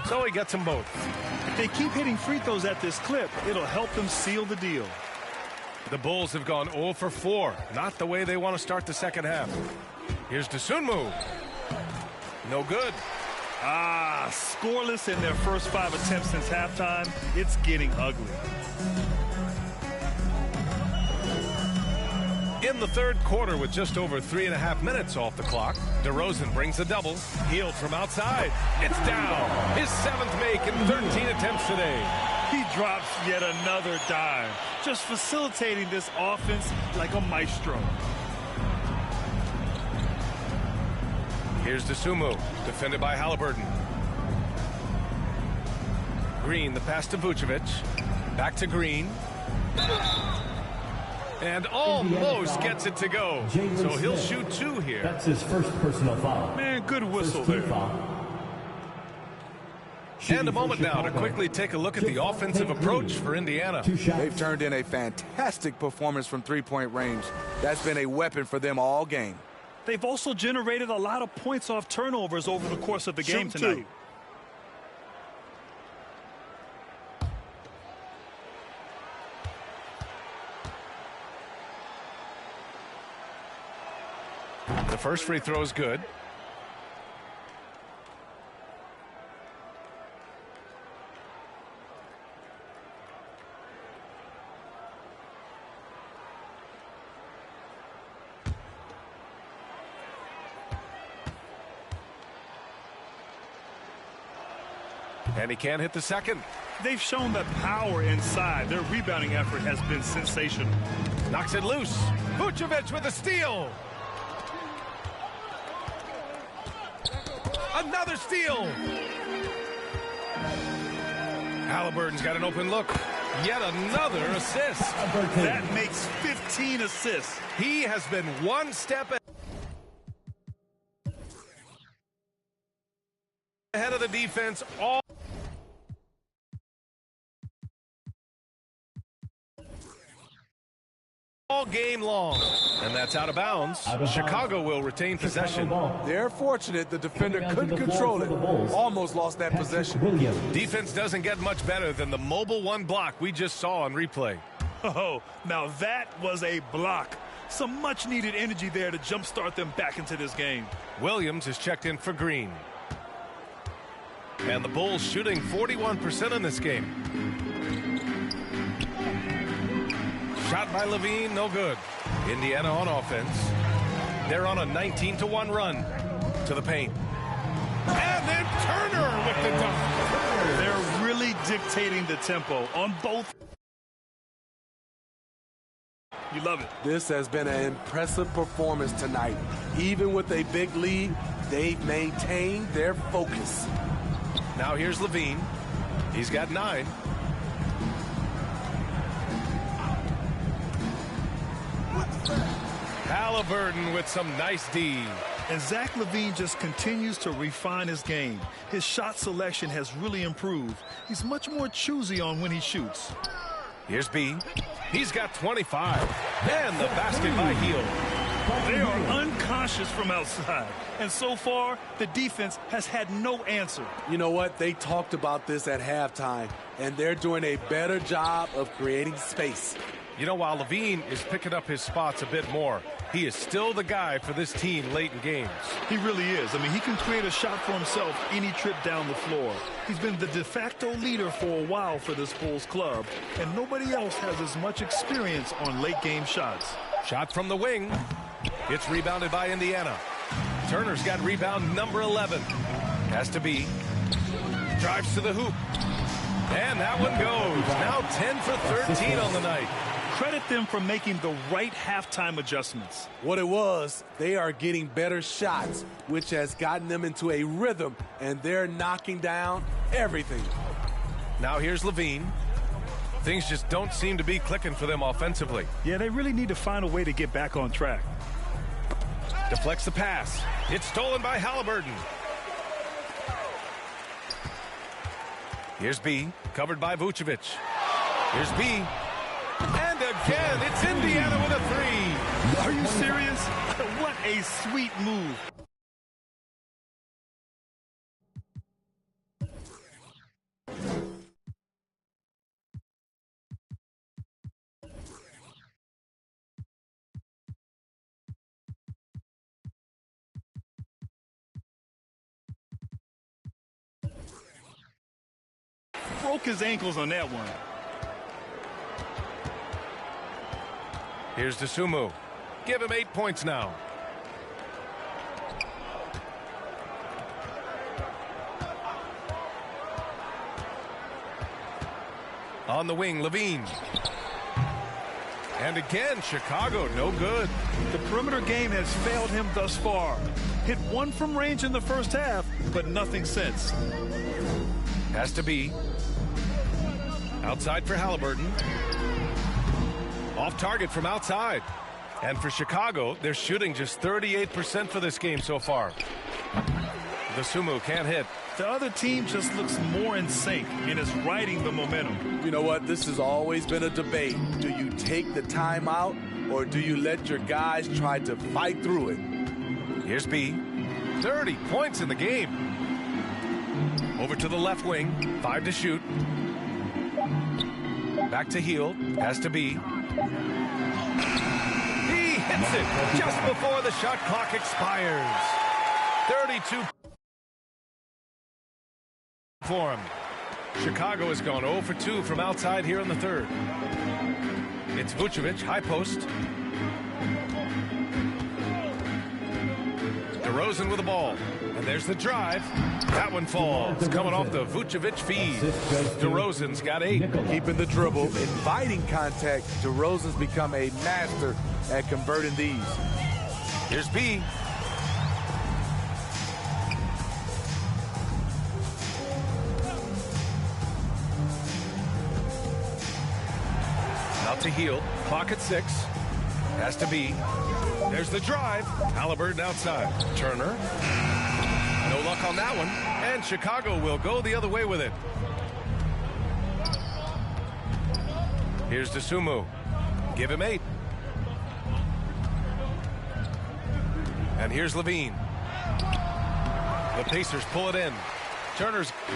So he gets them both. If they keep hitting free throws at this clip, it'll help them seal the deal. The Bulls have gone 0 for 4. Not the way they want to start the second half. Here's Dosunmu. No good. Scoreless in their first 5 attempts since halftime. It's getting ugly. In the third quarter, with just over 3.5 minutes off the clock, DeRozan brings a double. Hield from outside. It's down. His 7th make in 13 attempts today. He drops yet another dime, just facilitating this offense like a maestro. Here's Dosunmu, defended by Halliburton. Green, the pass to Vucevic. Back to Green. And almost gets it to go. So he'll shoot 2 here. That's his first personal foul. Man, good whistle there. And a moment now to quickly take a look at the offensive approach for Indiana. They've turned in a fantastic performance from three-point range. That's been a weapon for them all game. They've also generated a lot of points off turnovers over the course of the game tonight. The first free throw is good. And he can't hit the second. They've shown the power inside. Their rebounding effort has been sensational. Knocks it loose. Vucevic with a steal. Another steal. Halliburton's got an open look. Yet another assist. That makes 15 assists. He has been one step ahead of the defense all game long. And that's out of bounds. Chicago will retain possession. They're fortunate the defender couldn't control it. Almost lost that possession. Defense doesn't get much better than the mobile 1 block we just saw on replay. Oh, now that was a block. Some much needed energy there to jumpstart them back into this game. Williams is checked in for Green. And the Bulls shooting 41% in this game. Shot by Levine, no good. Indiana on offense. They're on a 19-1 run to the paint. And then Turner with the dunk. They're really dictating the tempo on both. You love it. This has been an impressive performance tonight. Even with a big lead, they've maintained their focus. Now here's Levine. He's got 9. Halliburton with some nice D. And Zach LaVine just continues to refine his game. His shot selection has really improved. He's much more choosy on when he shoots. Here's B. He's got 25. And the basket by Hield. They are unconscious from outside. And so far, the defense has had no answer. You know what? They talked about this at halftime, and they're doing a better job of creating space. You know, while Levine is picking up his spots a bit more, he is still the guy for this team late in games. He really is. I mean, he can create a shot for himself any trip down the floor. He's been the de facto leader for a while for this Bulls club, and nobody else has as much experience on late-game shots. Shot from the wing. It's rebounded by Indiana. Turner's got rebound number 11. Has to be. Drives to the hoop. And that one goes. Now 10 for 13 on the night. Credit them for making the right halftime adjustments. What it was, they are getting better shots, which has gotten them into a rhythm, and they're knocking down everything. Now here's Levine. Things just don't seem to be clicking for them offensively. Yeah, they really need to find a way to get back on track. Deflects the pass. It's stolen by Halliburton. Here's B, covered by Vucevic. Here's B. And again, it's Indiana with a three. Are you serious? What a sweet move. Broke his ankles on that one. Here's DeSumo. Give him 8 points now. On the wing, Levine. And again, Chicago, no good. The perimeter game has failed him thus far. Hit one from range in the first half, but nothing since. Has to be. Outside for Halliburton. Off target from outside. And for Chicago, they're shooting just 38% for this game so far. DeSumo can't hit. The other team just looks more in sync and is riding the momentum. You know what? This has always been a debate. Do you take the timeout or do you let your guys try to fight through it? Here's B. 30 points in the game. Over to the left wing. 5 to shoot. Back to Hield. Has to be. He hits it just before the shot clock expires. 32 for him. Chicago has gone 0 for 2 from outside here in the third. It's Vucevic, high post. DeRozan with the ball. And there's the drive. That one falls. Coming off the Vucevic feed. DeRozan's got 8. Keeping the dribble, inviting contact. DeRozan's become a master at converting these. Here's B. Out to Hield. Clock at 6. Has to be. There's the drive. Halliburton outside. Turner. No luck on that one. And Chicago will go the other way with it. Here's DeSumo. Give him 8. And here's Levine. The Pacers pull it in.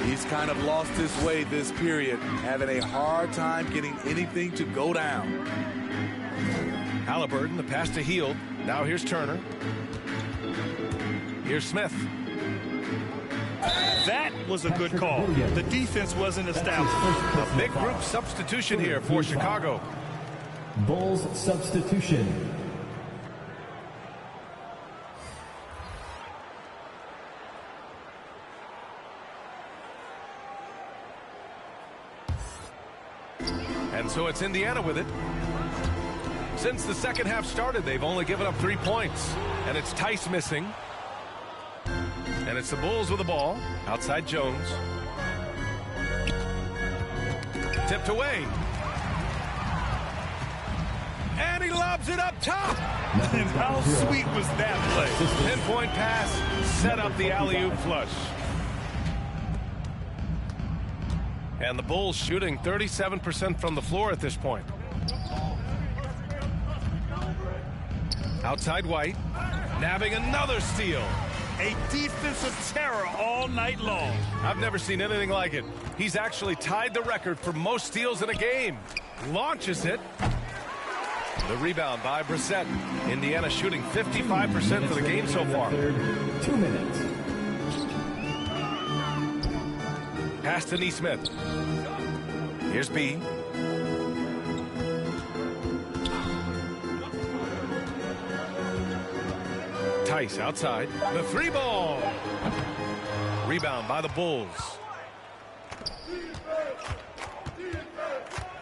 He's kind of lost his way this period, having a hard time getting anything to go down. Halliburton, the pass to Hield. Now here's Turner. Here's Smith. That was a good call. The defense wasn't established. A big group substitution here for Chicago. Bulls substitution. And so it's Indiana with it. Since the second half started, they've only given up 3 points. And it's Tice missing. And it's the Bulls with the ball. Outside Jones. Tipped away. And he lobs it up top. And how sweet was that play? 10-point pass. Set up the alley-oop flush. And the Bulls shooting 37% from the floor at this point. Outside White, nabbing another steal. A defensive terror all night long. I've never seen anything like it. He's actually tied the record for most steals in a game. Launches it. The rebound by Brissett. Indiana shooting 55% for the game so far. 2 minutes. Pass to Neesmith. Here's B. Tice outside. The 3-ball. Rebound by the Bulls.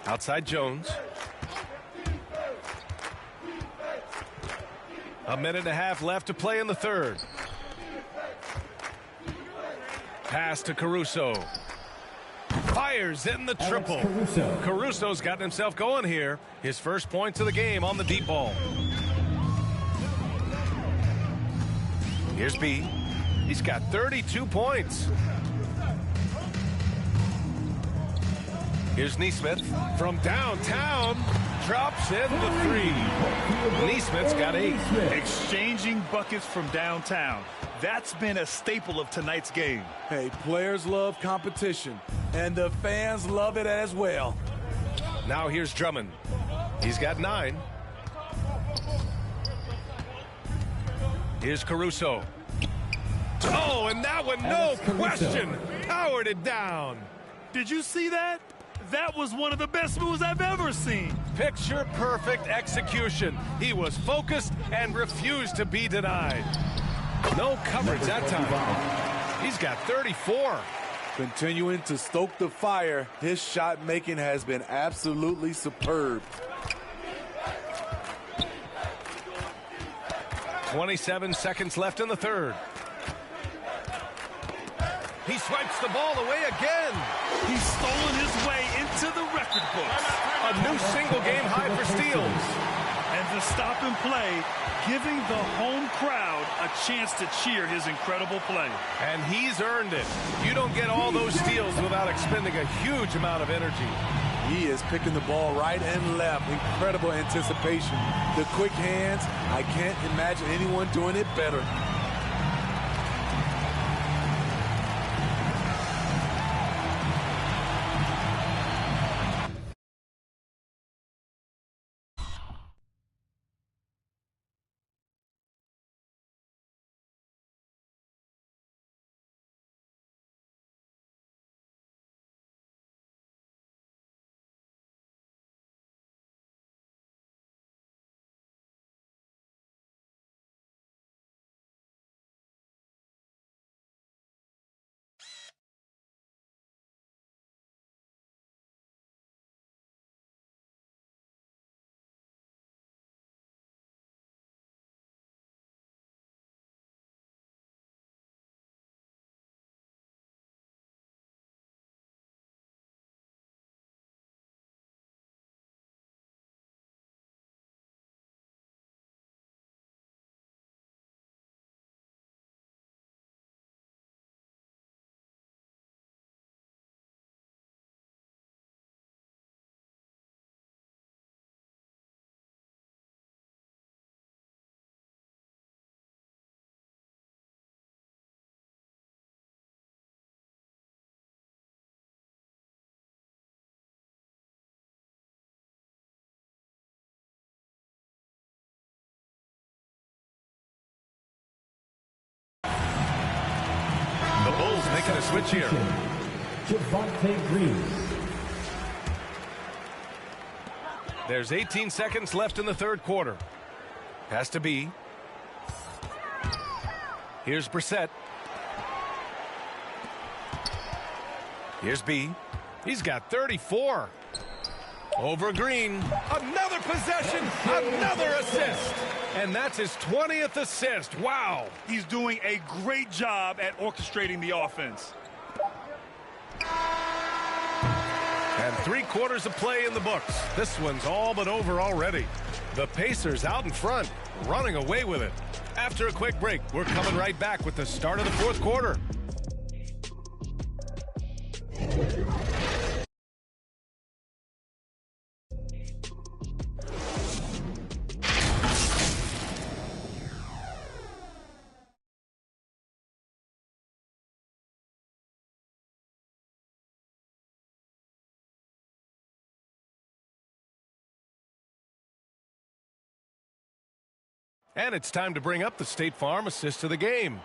Outside Jones. A minute and a half left to play in the third. Pass to Caruso. Fires in the triple. Caruso's gotten himself going here. His first points of the game on the deep ball. Here's B. He's got 32 points. Here's Neesmith from downtown. Drops in the 3. Neesmith's got 8. Exchanging buckets from downtown. That's been a staple of tonight's game. Hey, players love competition, and the fans love it as well. Now here's Drummond. He's got 9. Here's Caruso. Oh, and that one, no question, powered it down. Did you see that? That was one of the best moves I've ever seen. Picture perfect execution. He was focused and refused to be denied. No coverage that time. He's got 34. Continuing to stoke the fire, his shot making has been absolutely superb. 27 seconds left in the third. He swipes the ball away again. He's stolen his way into the record books. A new single-game high for steals. And the stop and play, giving the home crowd a chance to cheer his incredible play. And he's earned it. You don't get all those steals without expending a huge amount of energy. He is picking the ball right and left. Incredible anticipation. The quick hands, I can't imagine anyone doing it better. The Bulls making a switch here. Javonte Green. There's 18 seconds left in the third quarter. Has to be. Here's Brissett. Here's B. He's got 34. Over Green. Another possession. Another assist. And that's his 20th assist. Wow. He's doing a great job at orchestrating the offense. And 3 quarters of play in the books. This one's all but over already. The Pacers out in front, running away with it. After a quick break, we're coming right back with the start of the fourth quarter. And it's time to bring up the State Farm assist of the game.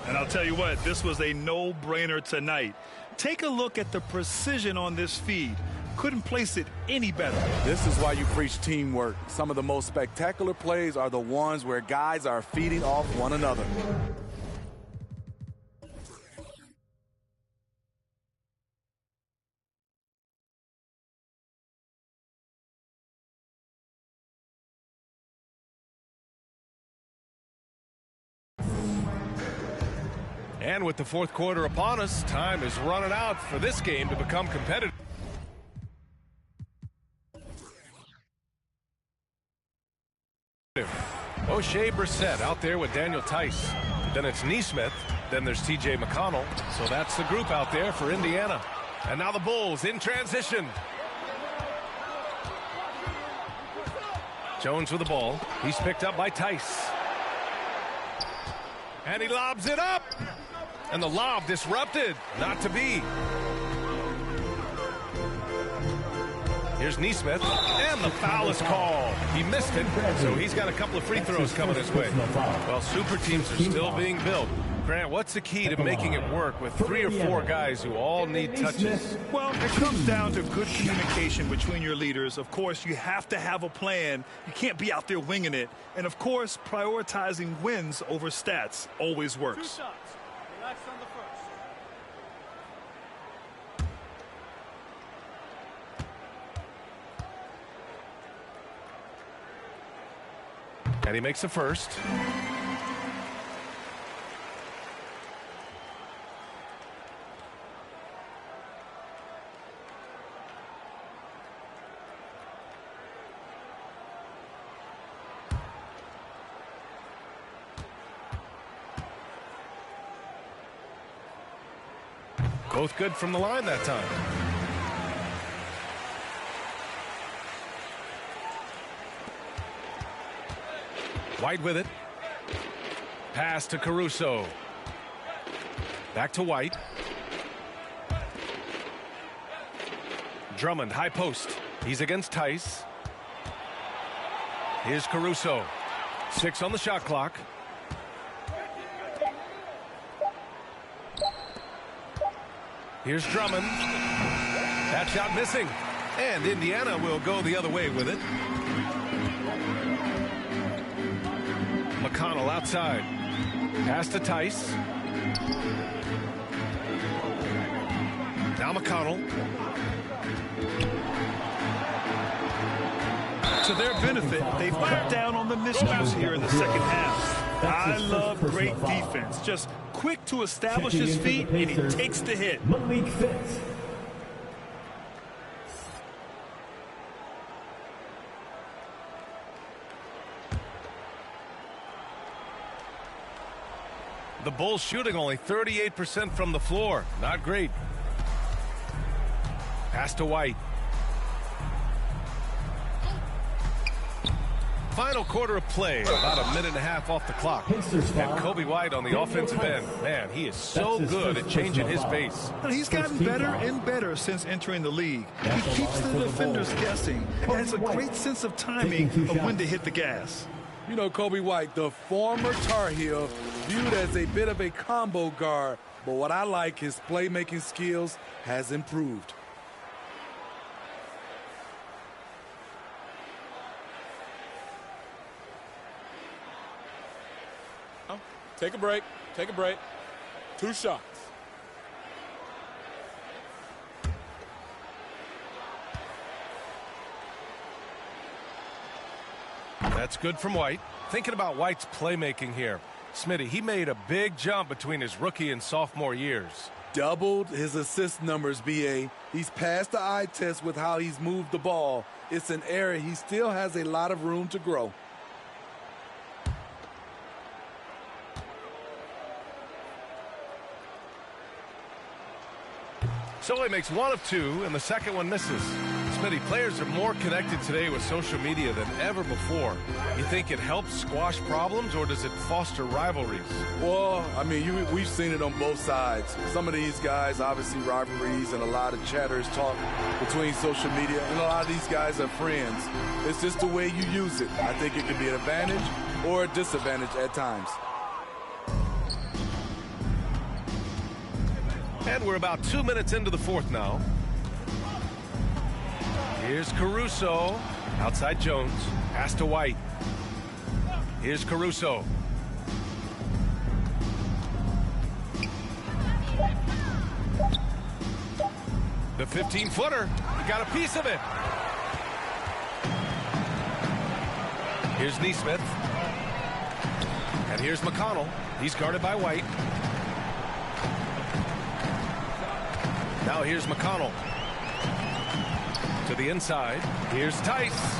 And I'll tell you what, this was a no-brainer tonight. Take a look at the precision on this feed. Couldn't place it any better. This is why you preach teamwork. Some of the most spectacular plays are the ones where guys are feeding off one another. And with the fourth quarter upon us, time is running out for this game to become competitive. O'Shea Brissett out there with Daniel Tice. Then it's Neesmith. Then there's T.J. McConnell. So that's the group out there for Indiana. And now the Bulls in transition. Jones with the ball. He's picked up by Tice. And he lobs it up. And the lob disrupted. Not to be. Here's Neesmith, and the foul is called. He missed it, so he's got a couple of free throws coming his way. Well, super teams are still being built. Grant, what's the key to making it work with 3 or 4 guys who all need touches? Well, it comes down to good communication between your leaders. Of course, you have to have a plan. You can't be out there winging it. And, of course, prioritizing wins over stats always works. Relax on the first. And he makes the first. Both good from the line that time. White with it. Pass to Caruso. Back to White. Drummond, high post. He's against Tice. Here's Caruso. 6 on the shot clock. Here's Drummond. That shot missing. And Indiana will go the other way with it. McConnell outside. Pass to Tice. Now McConnell. To their benefit, they've cut down on the miscues here in the second half. I love great defense. Just quick to establish his feet, and he takes the hit. The Bulls shooting only 38% from the floor. Not great. Pass to White. Final quarter of play, about a minute and a half off the clock. And Kobe White on the offensive end. Man, he is so good at changing his pace. And he's gotten better and better since entering the league. He keeps the defenders guessing and has a great sense of timing of when to hit the gas. You know, Kobe White, the former Tar Heel, viewed as a bit of a combo guard. But what I like, his playmaking skills has improved. Take a break. Take a break. 2 shots. That's good from White. Thinking about White's playmaking here. Smitty, he made a big jump between his rookie and sophomore years. Doubled his assist numbers, B.A. He's passed the eye test with how he's moved the ball. It's an area he still has a lot of room to grow. So he makes 1 of 2, and the second one misses. Smitty, players are more connected today with social media than ever before. You think it helps squash problems, or does it foster rivalries? Well, I mean, we've seen it on both sides. Some of these guys, obviously rivalries and a lot of chatters talk between social media, and a lot of these guys are friends. It's just the way you use it. I think it can be an advantage or a disadvantage at times. And we're about 2 minutes into the fourth now. Here's Caruso. Outside Jones. Pass to White. Here's Caruso. The 15-footer. He got a piece of it. Here's Neesmith. And here's McConnell. He's guarded by White. Now here's McConnell. To the inside. Here's Tice.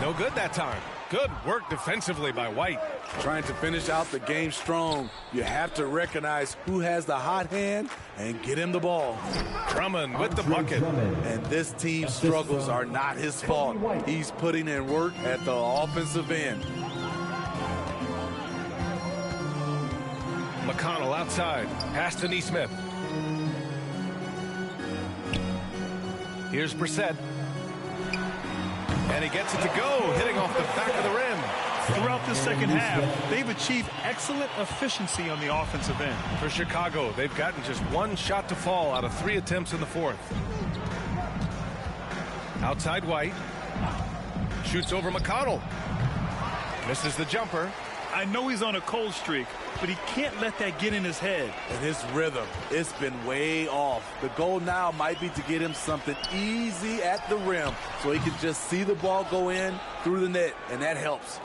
No good that time. Good work defensively by White. Trying to finish out the game strong. You have to recognize who has the hot hand and get him the ball. Drummond with the bucket. And this team's struggles are not his fault. He's putting in work at the offensive end. McConnell outside. Pass to Neesmith. Here's Brissett. And he gets it to go, hitting off the back of the rim. Throughout the second half, they've achieved excellent efficiency on the offensive end. For Chicago, they've gotten just one shot to fall out of 3 attempts in the fourth. Outside White. Shoots over McConnell. Misses the jumper. I know he's on a cold streak, but he can't let that get in his head. And his rhythm, it's been way off. The goal now might be to get him something easy at the rim so he can just see the ball go in through the net, and that helps.